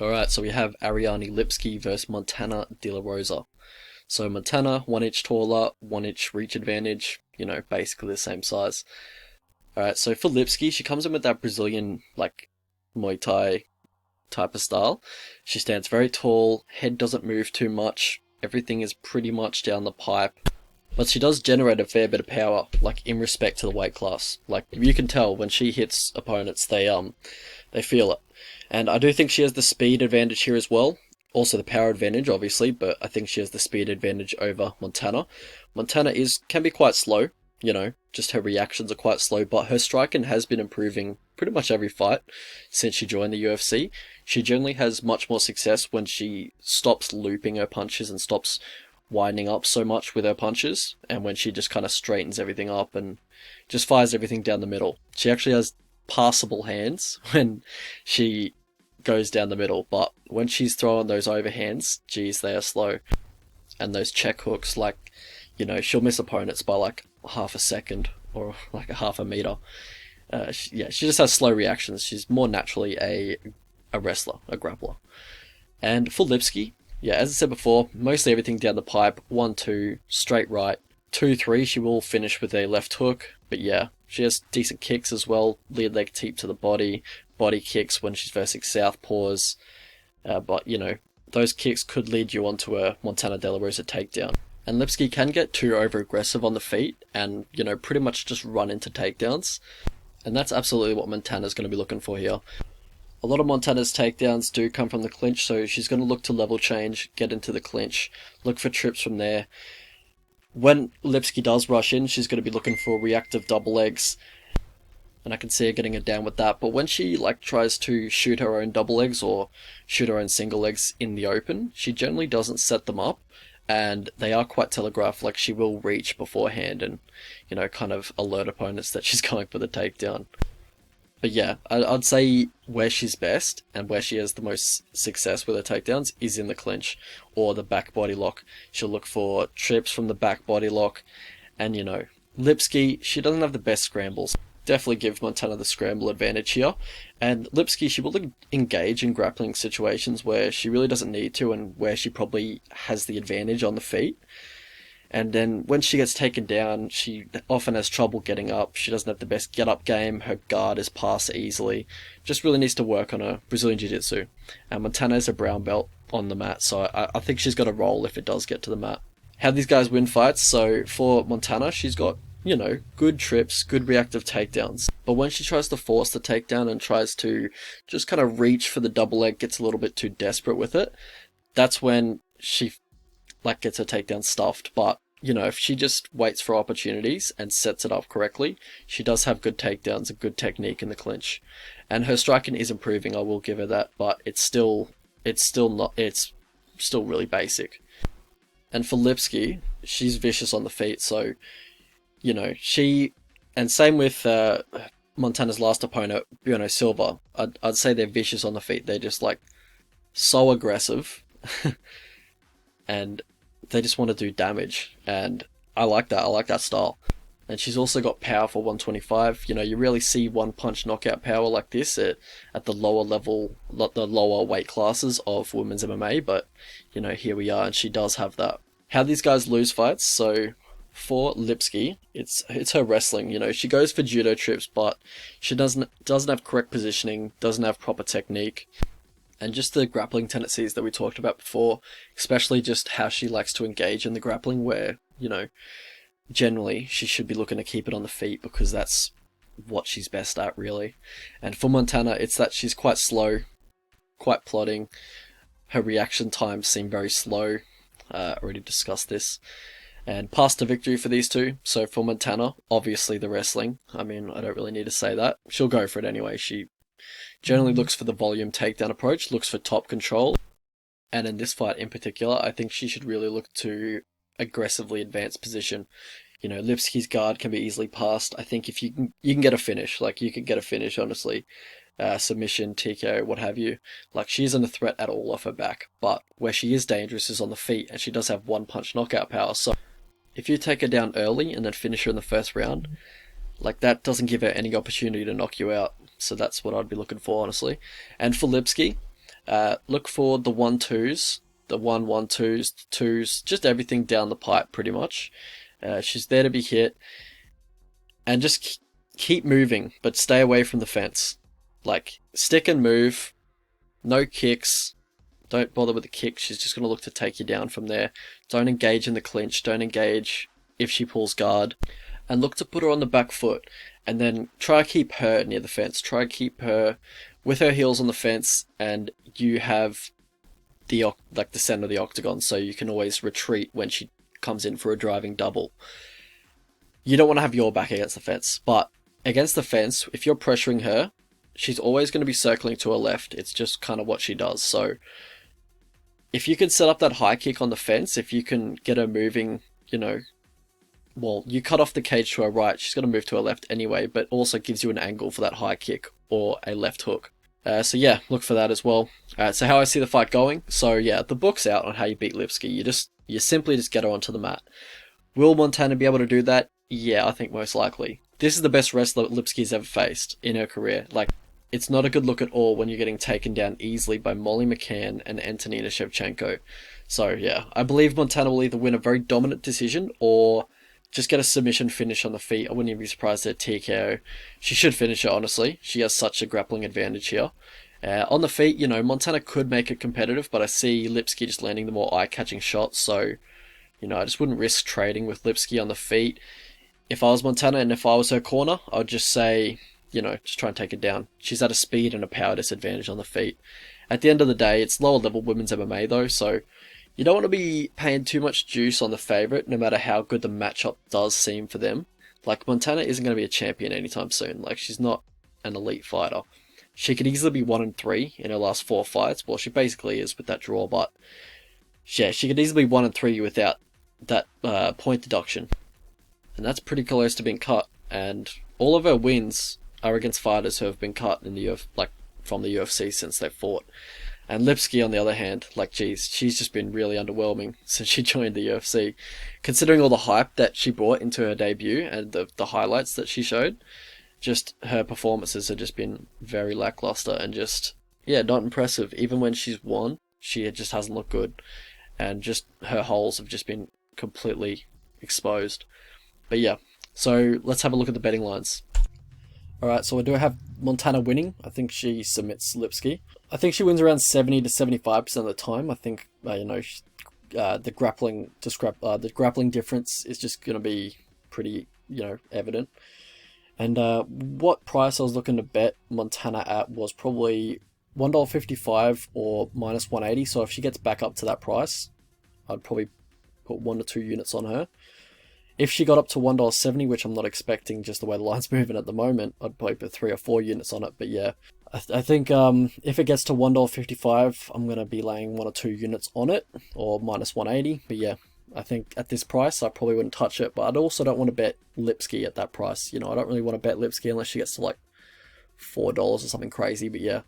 Alright, so we have Ariane Lipski versus Montana De La Rosa. So Montana, 1 inch taller, 1 inch reach advantage, basically the same size. Alright, so for Lipski, she comes in with that Brazilian, Muay Thai type of style. She stands very tall, head doesn't move too much, everything is pretty much down the pipe. But she does generate a fair bit of power, in respect to the weight class. You can tell when she hits opponents, they feel it. And I do think she has the speed advantage here as well. Also the power advantage, obviously, but I think she has the speed advantage over Montana. Montana can be quite slow, just her reactions are quite slow, but her striking has been improving pretty much every fight since she joined the UFC. She generally has much more success when she stops looping her punches and stops winding up so much with her punches, and when she just kind of straightens everything up and just fires everything down the middle. She actually has passable hands when she goes down the middle, but when she's throwing those overhands, geez, they are slow. And those check hooks, she'll miss opponents by half a second or a half a meter. She just has slow reactions. She's more naturally a wrestler, a grappler. And for Lipski, yeah, as I said before, mostly everything down the pipe, 1-2, straight right, 2-3, she will finish with a left hook, but yeah, she has decent kicks as well, lead leg teep to the body kicks when she's versing southpaws, but those kicks could lead you onto a Montana De La Rosa takedown. And Lipski can get too over aggressive on the feet and, pretty much just run into takedowns, and that's absolutely what Montana's going to be looking for here. A lot of Montana's takedowns do come from the clinch, so she's going to look to level change, get into the clinch, look for trips from there. When Lipski does rush in, she's going to be looking for reactive double legs, and I can see her getting it down with that. But when she tries to shoot her own double legs or shoot her own single legs in the open, she generally doesn't set them up, and they are quite telegraphed. She will reach beforehand and kind of alert opponents that she's going for the takedown. But yeah, I'd say where she's best and where she has the most success with her takedowns is in the clinch or the back body lock. She'll look for trips from the back body lock. And Lipski, she doesn't have the best scrambles. Definitely give Montana the scramble advantage here. And Lipski, she will engage in grappling situations where she really doesn't need to and where she probably has the advantage on the feet. And then when she gets taken down, she often has trouble getting up. She doesn't have the best get-up game. Her guard is past easily. Just really needs to work on her Brazilian Jiu-Jitsu. And Montana is a brown belt on the mat, so I think she's got a roll if it does get to the mat. How these guys win fights, so for Montana, she's got, good trips, good reactive takedowns. But when she tries to force the takedown and tries to just kind of reach for the double leg, gets a little bit too desperate with it, that's when she gets her takedown stuffed. But if she just waits for opportunities and sets it up correctly, she does have good takedowns and good technique in the clinch. And her striking is improving, I will give her that, but it's still really basic. And for Lipski, she's vicious on the feet, so and same with Montana's last opponent, Silva. I'd say they're vicious on the feet. They're just so aggressive. And they just want to do damage, and I like that. I like that style. And she's also got power for 125. You rarely see one punch knockout power like this at the lower level, the lower weight classes of women's MMA, but here we are, and she does have that. How these guys lose fights, so for Lipski, it's her wrestling. She goes for judo trips, but she doesn't have correct positioning, doesn't have proper technique. And just the grappling tendencies that we talked about before, especially just how she likes to engage in the grappling, where, generally she should be looking to keep it on the feet because that's what she's best at, really. And for Montana, it's that she's quite slow, quite plodding. Her reaction times seem very slow. Already discussed this. And path to victory for these two. So for Montana, obviously the wrestling. I mean, I don't really need to say that. She'll go for it anyway. She generally looks for the volume takedown approach, looks for top control. And in this fight in particular, I think she should really look to aggressively advance position. Lipski's guard can be easily passed. I think if you can get a finish, you can get a finish, honestly. Submission, TKO, what have you. She isn't a threat at all off her back. But where she is dangerous is on the feet, and she does have one punch knockout power. So if you take her down early and then finish her in the first round, that doesn't give her any opportunity to knock you out. So that's what I'd be looking for, honestly. And for Lipski, Look for the 1-2s, the 1-1-2s, the 2s, just everything down the pipe pretty much. She's there to be hit, and just keep moving, but stay away from the fence. Like, stick and move, no kicks. Don't bother with the kick. She's just going to look to take you down from there. Don't engage in the clinch. Don't engage if she pulls guard. And look to put her on the back foot. And then try to keep her near the fence. Try to keep her with her heels on the fence. And you have the center of the octagon. So you can always retreat when she comes in for a driving double. You don't want to have your back against the fence. But against the fence, if you're pressuring her, she's always going to be circling to her left. It's just kind of what she does. So if you can set up that high kick on the fence, if you can get her moving, well, you cut off the cage to her right, she's going to move to her left anyway, but also gives you an angle for that high kick or a left hook. So yeah, look for that as well. So how I see the fight going. So yeah, the book's out on how you beat Lipski. You simply just get her onto the mat. Will Montana be able to do that? Yeah, I think most likely. This is the best wrestler Lipski's ever faced in her career. Like, it's not a good look at all when you're getting taken down easily by Molly McCann and Antonina Shevchenko. So yeah, I believe Montana will either win a very dominant decision or just get a submission finish on the feet. I wouldn't even be surprised at TKO. She should finish it, honestly. She has such a grappling advantage here. On the feet, Montana could make it competitive, but I see Lipski just landing the more eye-catching shots. So, I just wouldn't risk trading with Lipski on the feet. If I was Montana and if I was her corner, I'd just say, just try and take it down. She's at a speed and a power disadvantage on the feet. At the end of the day, it's lower level women's MMA though, so you don't want to be paying too much juice on the favourite, no matter how good the matchup does seem for them. Like, Montana isn't going to be a champion anytime soon. Like, she's not an elite fighter. She could easily be 1-3 in her last 4 fights. Well, she basically is with that draw, but yeah, she could easily be 1-3 without that point deduction. And that's pretty close to being cut. And all of her wins are against fighters who have been cut in the from the UFC since they fought. And Lipski, on the other hand, geez, she's just been really underwhelming since she joined the UFC. Considering all the hype that she brought into her debut and the highlights that she showed, just her performances have just been very lackluster and just, yeah, not impressive. Even when she's won, she just hasn't looked good. And just her holes have just been completely exposed. But yeah, so let's have a look at the betting lines. Alright, so I do have Montana winning. I think she submits Lipski. I think she wins around 70 to 75% of the time. I think, the grappling difference is just going to be pretty, evident. And what price I was looking to bet Montana at was probably $1.55 or minus 180. So if she gets back up to that price, I'd probably put 1 to 2 units on her. If she got up to $1.70, which I'm not expecting just the way the line's moving at the moment, I'd probably put 3 or 4 units on it. But yeah, I think if it gets to $1.55, I'm going to be laying 1 or 2 units on it, or minus 180. But yeah, I think at this price, I probably wouldn't touch it. But I also don't want to bet Lipski at that price. I don't really want to bet Lipski unless she gets to $4 or something crazy. But yeah,